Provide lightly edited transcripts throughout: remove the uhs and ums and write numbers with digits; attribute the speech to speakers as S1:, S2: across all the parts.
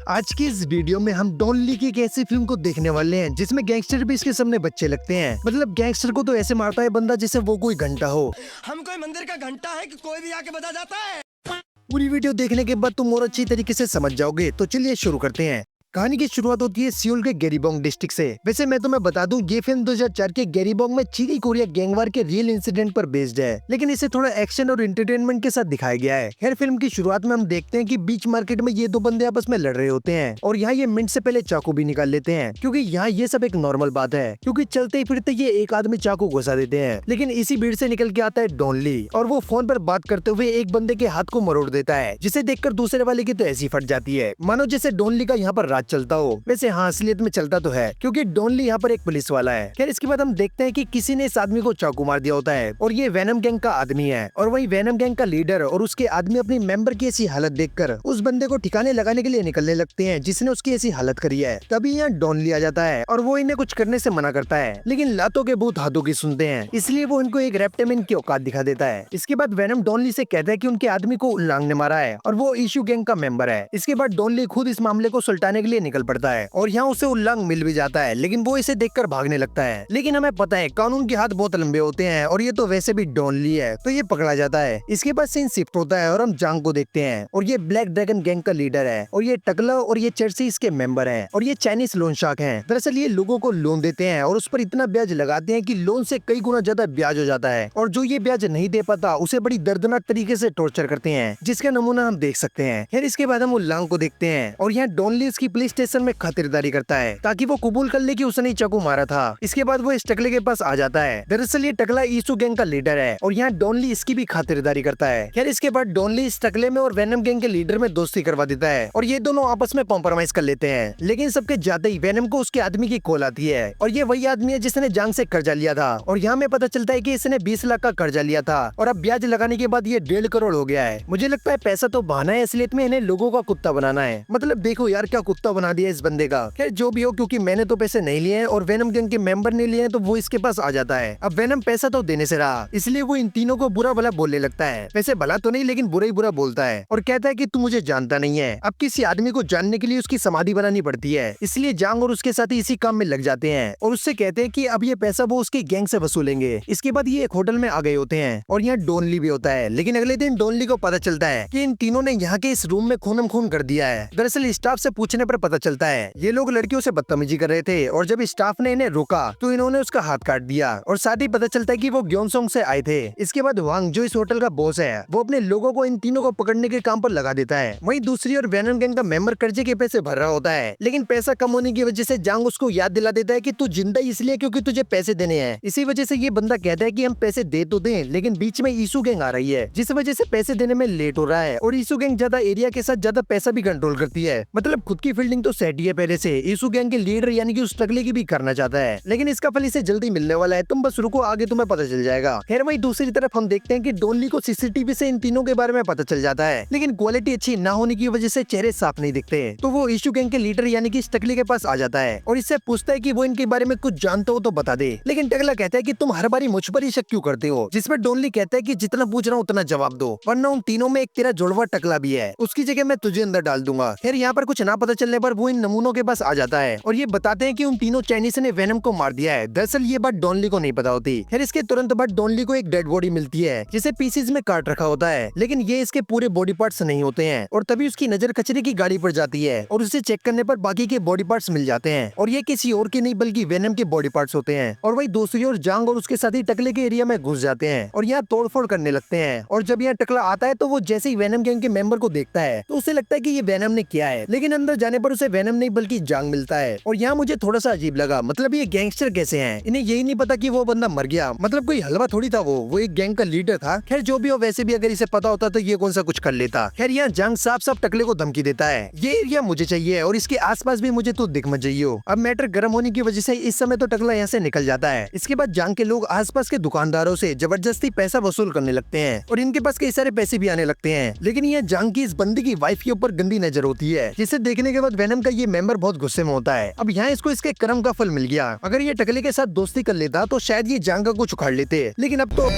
S1: आज की इस वीडियो में हम डॉन ली की एक ऐसी फिल्म को देखने वाले हैं जिसमें गैंगस्टर भी इसके सामने बच्चे लगते हैं। मतलब गैंगस्टर को तो ऐसे मारता है बंदा जैसे वो कोई घंटा हो।
S2: हम कोई मंदिर का घंटा है कि कोई भी आके बजा जाता है।
S1: पूरी वीडियो देखने के बाद तुम और अच्छी तरीके से समझ जाओगे। तो चलिए शुरू करते हैं। कहानी की शुरुआत होती है सियोल के गेरीबोंग डिस्ट्रिक्ट से। वैसे मैं तुम्हें बता दूं, ये फिल्म 2004 के गेरीबोंग में चीनी कोरिया गैंगवार के रियल इंसिडेंट पर बेस्ड है, लेकिन इसे थोड़ा एक्शन और एंटरटेनमेंट के साथ दिखाया गया है। खैर, फिल्म की शुरुआत में हम देखते हैं कि बीच मार्केट में ये दो बंदे आपस में लड़ रहे होते हैं और यहाँ ये मिनट से पहले चाकू भी निकाल लेते हैं, क्योंकि यहाँ ये सब एक नॉर्मल बात है, क्योंकि चलते फिरते ये एक आदमी चाकू घुसा देते हैं। लेकिन इसी भीड़ से निकल के आता है डॉन ली और वो फोन पर बात करते हुए एक बंदे के हाथ को मरोड़ देता है, जिसे देखकर दूसरे वाले की तो ऐसी फट जाती है मानो जैसे डॉन ली का यहाँ पर राज चलता हो। वैसे हाँ, असलियत में चलता तो है, क्योंकि डॉन ली यहाँ पर एक पुलिस वाला है। खैर, इसके बाद हम देखते हैं कि किसी ने इस आदमी को चाकू मार दिया होता है और ये वेनम गैंग का आदमी है, और वही वेनम गैंग का लीडर और उसके आदमी अपनी मेंबर की ऐसी हालत देखकर उस बंदे को ठिकाने लगाने के लिए निकलने लगते हैं जिसने उसकी ऐसी हालत करी है। तभी यहाँ डॉन ली आ जाता है और वो इन्हें कुछ करने से मना करता है, लेकिन लातों के भूत हाथों की सुनते हैं, इसलिए वो इनको एक रेप्टेमेन की औकात दिखा देता है। इसके बाद वेनम डॉन ली से कहता है कि उनके आदमी को उल्लांग ने मारा है और वो इशू गैंग का मेंबर है। इसके बाद डॉन ली खुद इस मामले को सुलटाने के लिए निकल पड़ता है और यहाँ उसे उल्लांग मिल भी जाता है, लेकिन वो इसे देखकर भागने लगता है। लेकिन हमें पता है कानून के हाथ बहुत लंबे होते हैं और ये तो वैसे भी डॉन ली है, तो ये पकड़ा जाता है। इसके बाद सीन शिफ्ट होता है और हम जांग को देखते हैं, और ये ब्लैक ड्रैगन गैंग का लीडर है, और ये टकला और ये चर्सी इसके मेंबर हैं, और ये चाइनीज लोन शार्क हैं। दरअसल ये लोगों को लोन देते हैं और उस पर इतना ब्याज लगाते हैं कि लोन से कई गुना ज्यादा ब्याज हो जाता है, और जो ये ब्याज नहीं दे पाता उसे बड़ी दर्दनाक तरीके से टॉर्चर करते हैं, जिसका नमूना हम देख सकते हैं। फिर इसके बाद हम उल्लांग को देखते हैं और यहाँ डॉन ली उसकी पुलिस स्टेशन में खातिरदारी करता है ताकि वो कबूल कर ले कि उसने ही चाकू मारा था। इसके बाद वो इस टकले के पास आ जाता है। दरअसल ये टकला ईसू गैंग का लीडर है और यहाँ डॉन ली इसकी भी खातिरदारी करता है। खैर, इसके बाद डॉन ली इस टकले में और वेनम गैंग के लीडर में दोस्ती करवा देता है और ये दोनों आपस में कॉम्प्रोमाइज कर लेते हैं। लेकिन सबके जाते ही वेनम को उसके आदमी की कॉल आती है और ये वही आदमी है जिसने जांग से कर्जा लिया था, और यहाँ में पता चलता है कि इसने 20 लाख का कर्जा लिया था और अब ब्याज लगाने के बाद ये 1.5 करोड़ हो गया है। मुझे लगता है पैसा तो बहाना है, असलियत में इन्हें लोगों का कुत्ता बनाना है। मतलब देखो यार, क्या कुत्ता बना दिया इस बंदे का। खैर, जो भी हो, क्योंकि मैंने तो पैसे नहीं लिए हैं और वेनम गैंग के मेंबर ने लिए हैं, तो वो इसके पास आ जाता है। अब वेनम पैसा तो देने से रहा, इसलिए वो इन तीनों को बुरा भला बोलने लगता है। वैसे भला तो नहीं, लेकिन बुरा ही बुरा बोलता है और कहता है कि तू मुझे जानता नहीं है। अब किसी आदमी को जानने के लिए उसकी समाधि बनानी पड़ती है, इसलिए जांग और उसके साथी इसी काम में लग जाते हैं और उससे कहते हैं कि अब ये पैसा वो उसकी गैंग से वसूलेंगे। इसके बाद ये एक होटल में आ गए होते हैं और यहाँ डॉन ली भी होता है, लेकिन अगले दिन डॉन ली को पता चलता है कि इन तीनों ने यहाँ के इस रूम में खूनम खून कर दिया है। दरअसल स्टाफ से पूछने पर पता चलता है ये लोग लड़कियों से बदतमीजी कर रहे थे और जब स्टाफ ने इन्हें रोका तो इन्होंने उसका हाथ काट दिया, और साथ ही पता चलता है कि वो ग्योनसोंग से आए थे। इसके बाद वांग, जो इस होटल का बॉस है, वो अपने लोगों को इन तीनों को पकड़ने के काम पर लगा देता है। वहीं दूसरी ओर वेनम गैंग का मेंबर कर्जे के पैसे भर रहा होता है, लेकिन पैसा कम होने की वजह से जांग उसको याद दिला देता है कि तू जिंदा इसलिए क्योंकि तुझे पैसे देने हैं। इसी वजह से ये बंदा कहता है कि हम पैसे दे तो दें, लेकिन बीच में ईसू गैंग आ रही है, जिस वजह से पैसे देने में लेट हो रहा है, और ईसू गैंग ज्यादा एरिया के साथ ज्यादा पैसा भी कंट्रोल करती है। मतलब खुद की फील्डिंग तो सेट ही है पहले से। ईसू गैंग के लीडर यानी कि उस टकले की भी करना चाहता है, लेकिन इसका फल इसे जल्दी मिलने वाला है। तुम बस रुको, आगे तुम्हें पता चल जाएगा। खैर, वहीं दूसरी तरफ हम देखते हैं कि डॉन ली को सीसीटीवी से इन तीनों के बारे में पता चल जाता है, लेकिन क्वालिटी अच्छी ना होने की वजह से चेहरे साफ नहीं दिखते। तो वो इशू गैंग के लीडर यानी कि इस टकले के पास आ जाता है और इससे पूछता है कि वो इनके बारे में कुछ जानते हो तो बता दे। लेकिन टकला कहता है कि तुम हर बारी मुझ पर ही शक क्यों करते हो, जिसमें डॉन ली कहता है कि जितना पूछ रहा हूँ उतना जवाब दो, वरना उन तीनों में एक तेरा जुड़वा टकला भी है, उसकी जगह मैं तुझे अंदर डाल दूंगा। फिर यहाँ पर कुछ ना पता चलने पर वो इन नमूनों के पास आ जाता है और ये बताते हैं कि उन तीनों चाइनीज ने वेनम को मार दिया है। दरअसल ये बात डॉन ली को नहीं पता होती। फिर इसके तुरंत बाद डॉन ली को एक डेड बॉडी मिलती है जिसे पीसेज में काट रखा होता है, लेकिन ये इसके पूरे बॉडी पार्ट्स नहीं होते हैं, और तभी उसकी नजर कचरे की गाड़ी पर जाती है और उसे चेक करने पर बाकी के बॉडी पार्ट्स मिल जाते हैं, और ये किसी और के नहीं बल्कि वेनम के बॉडी पार्ट्स होते हैं। और वही दूसरी ओर जांग और उसके साथी टकले के एरिया में घुस जाते हैं और यहाँ तोड़फोड़ करने लगते हैं, और जब यहाँ टकला आता है तो वो जैसे ही वेनम गैंग के मेंबर को देखता है तो उसे लगता है कि ये वेनम ने किया है, लेकिन अंदर जाने पर उसे वेनम नहीं बल्कि जांग मिलता है। और यहाँ मुझे थोड़ा सा अजीब लगा, मतलब ये गैंगस्टर कैसे हैं, इन्हें यही नहीं पता कि वो बंदा मर गया। मतलब कोई हलवा थोड़ी था, वो एक गैंग का लीडर था। खैर, जो भी हो, वैसे भी अगर इसे पता होता तो ये कौन सा कुछ कर लेता। खैर, यहाँ जांग साफ साफ टकले को धमकी देता है, ये एरिया मुझे चाहिए और इसके आसपास भी मुझे तो दिख मत जाइए। अब मैटर गर्म होने की वजह से इस समय तो टकला यहाँ से निकल जाता है। इसके बाद जांग के लोग आसपास के दुकानदारों से जबरदस्ती पैसा वसूल करने लगते हैं और इनके पास कई सारे पैसे भी आने लगते हैं, लेकिन यहाँ जांग की इस बंदी की वाइफ के ऊपर गंदी नजर होती है, जिसे देखने के बाद वेनम का ये मेंबर बहुत गुस्से में होता है। अब यहाँ इसको इसके कर्म का फल मिल गया। अगर ये टकले के साथ दोस्ती कर लेता तो शायद ये जांग का कुछ उखाड़ लेते, लेकिन अब तो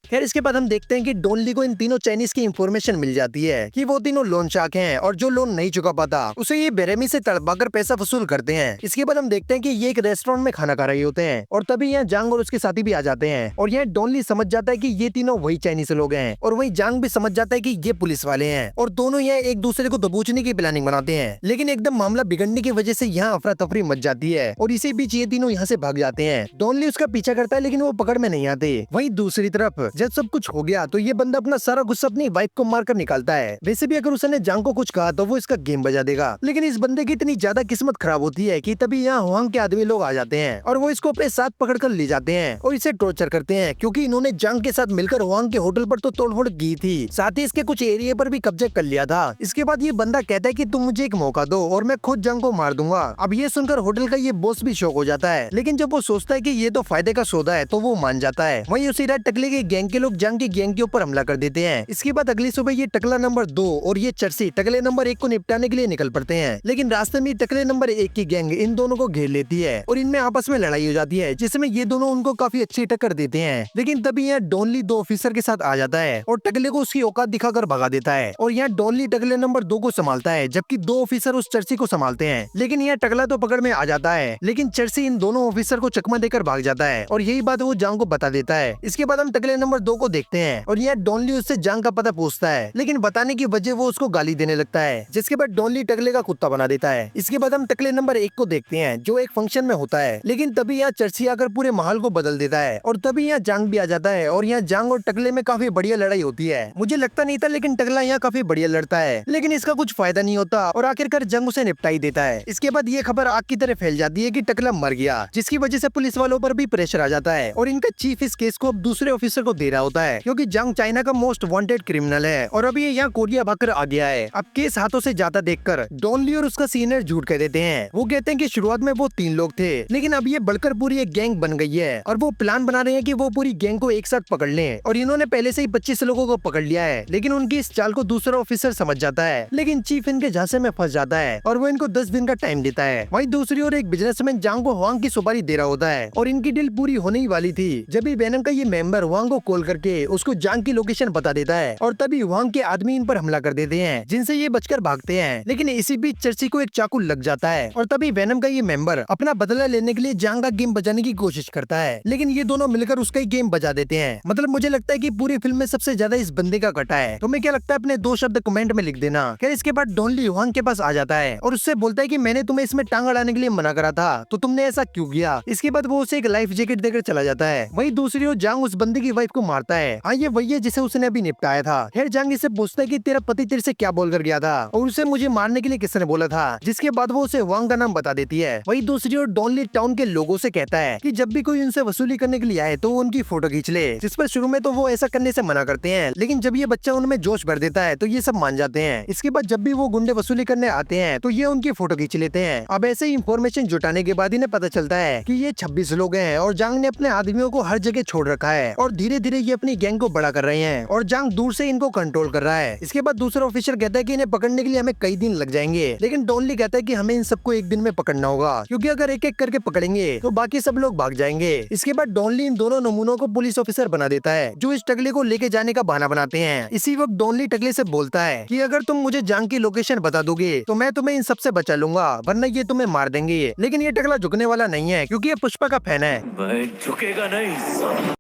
S1: खैर इसके बाद हम देखते हैं कि डॉनली को इन तीनों चाइनीज की इंफॉर्मेशन मिल जाती है कि वो तीनों लोन शार्क हैं और जो लोन नहीं चुका पाता उसे ये बेरहमी से तड़पाकर पैसा वसूल करते हैं। इसके बाद हम देखते हैं कि ये एक रेस्टोरेंट में खाना खा रहे होते हैं और तभी यहाँ जांग और उसके साथी भी आ जाते हैं और यहाँ डॉनली समझ जाता है कि ये तीनों वही चाइनीज लोग हैं और वही जांग भी समझ जाता है कि ये पुलिस वाले हैं और दोनों यहाँ एक दूसरे को दबोचने की प्लानिंग बनाते हैं। लेकिन एकदम मामला बिगड़ने की वजह से यहाँ अफरा तफरी मच जाती है और इसी बीच ये तीनों यहाँ से भाग जाते हैं। डॉनली उसका पीछा करता है लेकिन वो पकड़ में नहीं आते। वहीं दूसरी तरफ जब सब कुछ हो गया तो ये बंदा अपना सारा गुस्सा अपनी वाइफ को मारकर निकालता है। वैसे भी अगर उसने जांग को कुछ कहा तो वो इसका गेम बजा देगा, लेकिन इस बंदे की इतनी ज्यादा किस्मत खराब होती है कि तभी यहाँ हुआंग के आदमी लोग आ जाते हैं और वो इसको अपने साथ पकड़कर ले जाते हैं और इसे टॉर्चर करते हैं क्योंकि इन्होंने जांग के साथ मिलकर हुआंग के होटल पर तो तोड़फोड़ की थी, साथ ही इसके कुछ एरिया पर भी कब्जा कर लिया था। इसके बाद ये बंदा कहता है कि तुम मुझे एक मौका दो और मैं खुद जांग को मार दूंगा। अब ये सुनकर होटल का ये बॉस भी शॉक हो जाता है, लेकिन जब वो सोचता है कि ये तो फायदे का सौदा है तो वो मान जाता है। वहीं उसी रात टकले के गैंग के लोग जांग की गैंग के ऊपर हमला कर देते हैं। इसके बाद अगली सुबह ये टकला नंबर 2 और ये चर्सी टकले नंबर 1 को निपटाने के लिए निकल पड़ते हैं, लेकिन रास्ते में टकले नंबर 1 की गैंग इन दोनों को घेर लेती है और इनमें आपस में लड़ाई हो जाती है जिसमें ये दोनों उनको काफी अच्छी टक्कर देते हैं। लेकिन तभी यहाँ डॉनली 2 ऑफिसर के साथ आ जाता है और टकले को उसकी औकात दिखाकर भगा देता है और यहाँ डॉनली टकले नंबर 2 को संभालता है जबकि 2 ऑफिसर उस चर्सी को संभालते हैं। लेकिन यहाँ टकला तो पकड़ में आ जाता है, लेकिन चर्सी इन दोनों ऑफिसर को चकमा देकर भाग जाता है और यही बात वो जांग को बता देता है। इसके बाद हम टकले नंबर 2 को देखते हैं और यहाँ डॉनली उससे जांग का पता पूछता है, लेकिन बताने की वजह वो उसको गाली देने लगता है, जिसके बाद डॉनली टकले का कुत्ता बना देता है। इसके बाद हम टकले नंबर 1 को देखते हैं जो एक फंक्शन में होता है, लेकिन तभी यहाँ चर्सी आकर पूरे माहौल को बदल देता है और तभी यहाँ जांग भी आ जाता है और यहाँ जांग और टकले में काफी बढ़िया लड़ाई होती है। मुझे लगता नहीं था लेकिन टकला यहाँ काफी बढ़िया लड़ता है, लेकिन इसका कुछ फायदा नहीं होता और आखिरकार जंग उसे निपटा ही देता है। इसके बाद ये खबर आग की तरह फैल जाती है कि टकला मर गया, जिसकी वजह से पुलिस वालों पर भी प्रेशर आ जाता है और इनका चीफ इस केस को अब दूसरे ऑफिसर को दे रहा होता है क्योंकि जंग चाइना का मोस्ट वांटेड क्रिमिनल है और अभी ये यहाँ कोरिया भागकर आ गया है। अब केस हाथों से जाता देखकर डॉनली और उसका सीनियर झूठ कह देते हैं। वो कहते हैं कि शुरुआत में वो 3 लोग थे, लेकिन अब ये बढ़कर पूरी एक गैंग बन गई है और वो प्लान बना रहे हैं कि वो पूरी गैंग को एक साथ पकड़ लें और इन्होंने पहले से ही 25 लोगों को पकड़ लिया है। लेकिन उनकी इस चाल को दूसरा ऑफिसर समझ जाता है, लेकिन चीफ इनके झांसे में फंस जाता है और वो इनको 10 दिन का टाइम देता है। वहीं दूसरी ओर एक बिजनेसमैन जांग को हुआंग की सुपारी दे रहा होता है और इनकी डील पूरी होने ही वाली थी जब भी वेनम का ये मेंबर हुआंग को कॉल करके उसको जांग की लोकेशन बता देता है और तभी हुआंग के आदमी इन पर हमला कर देते हैं, जिनसे ये बचकर भागते हैं। लेकिन इसी बीच चर्ची को एक चाकू लग जाता है और तभी वेनम का ये मेंबर अपना बदला लेने के लिए जांग का गेम बजाने की कोशिश करता है, लेकिन ये दोनों मिलकर उसका ही गेम बजा देते हैं। मतलब मुझे लगता है कि पूरी फिल्म में सबसे ज्यादा इस बंदे का कटा है। तुम्हें क्या लगता है? अपने 2 शब्द कमेंट में लिख देना। खैर इसके बाद डॉनली हुआंग के पास आ जाता है और उससे बोलता है कि मैंने तुम्हें इसमें टांग अड़ाने के लिए मना करा था, तो तुमने ऐसा क्यों किया? इसके बाद वो उसे एक लाइफ जैकेट देकर चला जाता है। वहीं दूसरी ओर जांग उस बंदे की वाइफ को मारता है। हाँ ये वही है जिसे उसने अभी निपटाया था। खैर जांग इसे पूछता है कि तेरा पति तेरे से क्या बोलकर गया था और उसे मुझे मारने के लिए किसने बोला था, जिसके बाद वो उसे हुआंग का नाम बता देती है। वहीं दूसरी ओर डॉनली टाउन के लोगों से कहता है कि जब भी कोई उनसे वसूली करने के लिए आए तो वो उनकी फोटो खींच ले, जिस पर शुरू में तो वो ऐसा करने से मना करते हैं, लेकिन जब ये बच्चा उनमें जोश भर देता है तो ये सब मान जाते हैं। इसके बाद जब भी वो गुंडे वसूली करने आते हैं तो ये उनकी फोटो खींच लेते हैं। अब ऐसे ही इंफॉर्मेशन जुटाने के बाद इन्हें पता चलता है कि ये 26 लोग हैं और जांग ने अपने आदमियों को हर जगह छोड़ रखा है और धीरे धीरे ये अपनी गैंग को बड़ा कर रहे हैं और जांग दूर से इनको कंट्रोल कर रहा है। इसके बाद दूसरा ऑफिसर कहता है कि इन्हें पकड़ने के लिए हमें कई दिन लग जाएंगे, लेकिन डॉनली कहता है कि हमें इन सबको एक दिन में पकड़ना होगा क्योंकि अगर एक एक करके पकड़ेंगे तो बाकी सब लोग भाग जाएंगे। इसके बाद डॉनली इन दोनों नमूनों को पुलिस ऑफिसर बना देता है जो इस टकले को लेके जाने का बहाना बनाते हैं। इसी वक्त डॉनली टकले से बोलता है कि अगर तुम मुझे जांग की लोकेशन बता दोगे तो मैं तुम्हें इन सबसे बचा लूंगा, वरना ये तुम्हें मार देंगे। लेकिन ये टकला झुकने वाला नहीं है क्योंकि ये पुष्पा का फैन है।
S2: मैं झुकेगा नहीं।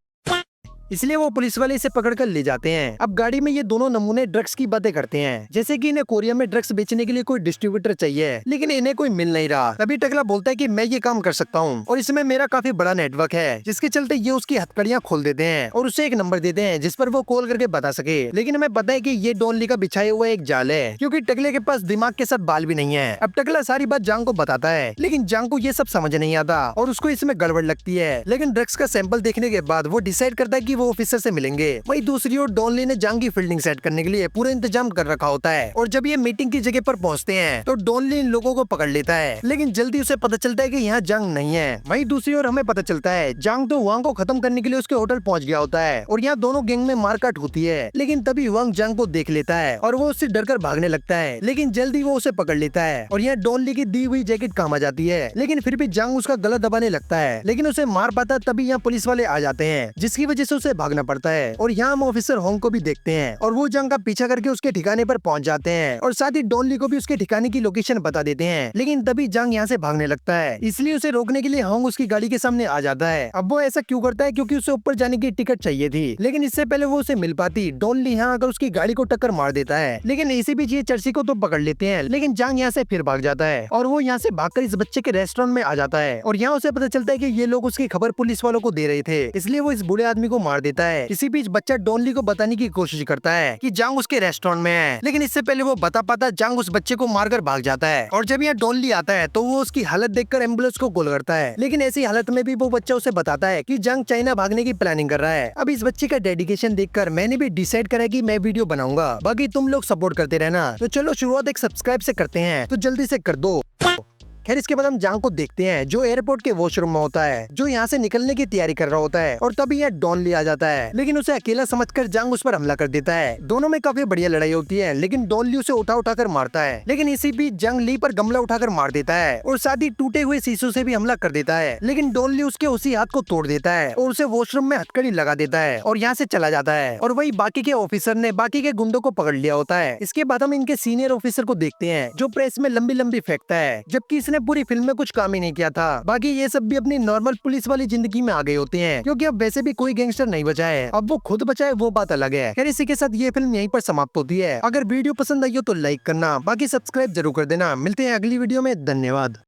S1: इसलिए वो पुलिस वाले इसे पकड़कर ले जाते हैं। अब गाड़ी में ये दोनों नमूने ड्रग्स की बातें करते हैं, जैसे कि इन्हें कोरिया में ड्रग्स बेचने के लिए कोई डिस्ट्रीब्यूटर चाहिए, लेकिन इन्हें कोई मिल नहीं रहा। तभी टकला बोलता है कि मैं ये काम कर सकता हूँ और इसमें मेरा काफी बड़ा नेटवर्क है, जिसके चलते ये उसकी हथकड़ियाँ खोल देते हैं और उसे एक नंबर देते हैं जिस पर वो कॉल करके बता सके। लेकिन हमें पता है कि ये डॉनली का बिछाया हुआ एक जाल है, क्योंकि टकले के पास दिमाग के साथ बाल भी नहीं है। अब टकला सारी बात जांग को बताता है, लेकिन जांग को ये सब समझ नहीं आता और उसको इसमें गड़बड़ लगती है। लेकिन ड्रग्स का सैंपल देखने के बाद वो डिसाइड करता है कि वो ऑफिसर से मिलेंगे। वहीं दूसरी ओर डॉनली ने जांग की फील्डिंग सेट करने के लिए पूरा इंतजाम कर रखा होता है और जब ये मीटिंग की जगह पर पहुंचते हैं तो डॉनली इन लोगों को पकड़ लेता है, लेकिन जल्दी उसे पता चलता है कि यहाँ जांग नहीं है। वहीं दूसरी ओर हमें पता चलता है जांग तो हुआंग को खत्म करने के लिए उसके होटल पहुंच गया होता है और यहाँ दोनों गैंग में मारकाट होती है। लेकिन तभी हुआंग जांग को देख लेता है और वो उससे डरकर भागने लगता है, लेकिन जल्दी वो उसे पकड़ लेता है और यहाँ डॉनली की दी हुई जैकेट काम आ जाती है। लेकिन फिर भी जांग उसका गला दबाने लगता है, लेकिन उसे मार पाता। तभी यहाँ पुलिस वाले आ जाते हैं, जिसकी वजह से उसे भागना पड़ता है। और यहाँ हम ऑफिसर होंग को भी देखते हैं और वो जंग का पीछा करके उसके ठिकाने पर पहुंच जाते हैं और साथ ही डॉन ली को भी उसके ठिकाने की लोकेशन बता देते हैं। लेकिन तभी जंग यहाँ से भागने लगता है, इसलिए उसे रोकने के लिए होंग उसकी गाड़ी के सामने आ जाता है। अब वो ऐसा क्यों करता है? क्योंकि उसे ऊपर जाने की टिकट चाहिए थी, लेकिन इससे पहले वो उसे मिल पाती, डॉन ली यहाँ आकर उसकी गाड़ी को टक्कर मार देता है। लेकिन इसी बीच ये चर्ची को तो पकड़ लेते हैं, लेकिन जंग यहाँ से फिर भाग जाता है और वो यहाँ से भागकर इस बच्चे के रेस्टोरेंट में आ जाता है और यहाँ उसे पता चलता है कि ये लोग उसकी खबर पुलिस वालों को दे रहे थे, इसलिए वो इस बूढ़े आदमी को मार देता है। इसी बीच बच्चा डॉन ली को बताने की कोशिश करता है कि जंग उसके रेस्टोरेंट में है, लेकिन इससे पहले वो बता पाता जंग उस बच्चे को मारकर भाग जाता है। और जब यहाँ डॉन ली आता है तो वो उसकी हालत देखकर एम्बुलेंस को कॉल करता है, लेकिन ऐसी हालत में भी वो बच्चा उसे बताता है कि जंग चाइना भागने की प्लानिंग कर रहा है। अब इस बच्चे का डेडिकेशन देखकर मैंने भी डिसाइड करा कि मैं वीडियो बनाऊंगा, बाकी तुम लोग सपोर्ट करते रहना। तो चलो शुरुआत एक सब्सक्राइब से करते हैं, तो जल्दी से कर दो। खैर इसके बाद हम जंग को देखते हैं जो एयरपोर्ट के वॉशरूम में होता है, जो यहाँ से निकलने की तैयारी कर रहा होता है और तभी यह डॉन ली आ जाता है, लेकिन उसे अकेला समझकर जंग उस पर हमला कर देता है। दोनों में काफी बढ़िया लड़ाई होती है, लेकिन डॉन ली उसे उठा कर मारता है, लेकिन इसी बीच जंग ली पर गमला उठाकर मार देता है और साथ ही टूटे हुए शीशों से भी हमला कर देता है। लेकिन डॉन ली उसके उसी हाथ को तोड़ देता है और उसे वॉशरूम में हथकड़ी लगा देता है और यहाँ से चला जाता है। और वही बाकी के ऑफिसर ने बाकी के गुंडों को पकड़ लिया होता है। इसके बाद हम इनके सीनियर ऑफिसर को देखते हैं जो प्रेस में लंबी लंबी फेंकता है, जबकि इसने पूरी फिल्म में कुछ काम ही नहीं किया था। बाकी ये सब भी अपनी नॉर्मल पुलिस वाली जिंदगी में आ गए होते हैं, क्योंकि अब वैसे भी कोई गैंगस्टर नहीं बचा है, अब वो खुद बचा है वो बात अलग है। खैर इसी के साथ ये फिल्म यहीं पर समाप्त होती है। अगर वीडियो पसंद आई हो तो लाइक करना, बाकी सब्सक्राइब जरूर कर देना। मिलते हैं अगली वीडियो में, धन्यवाद।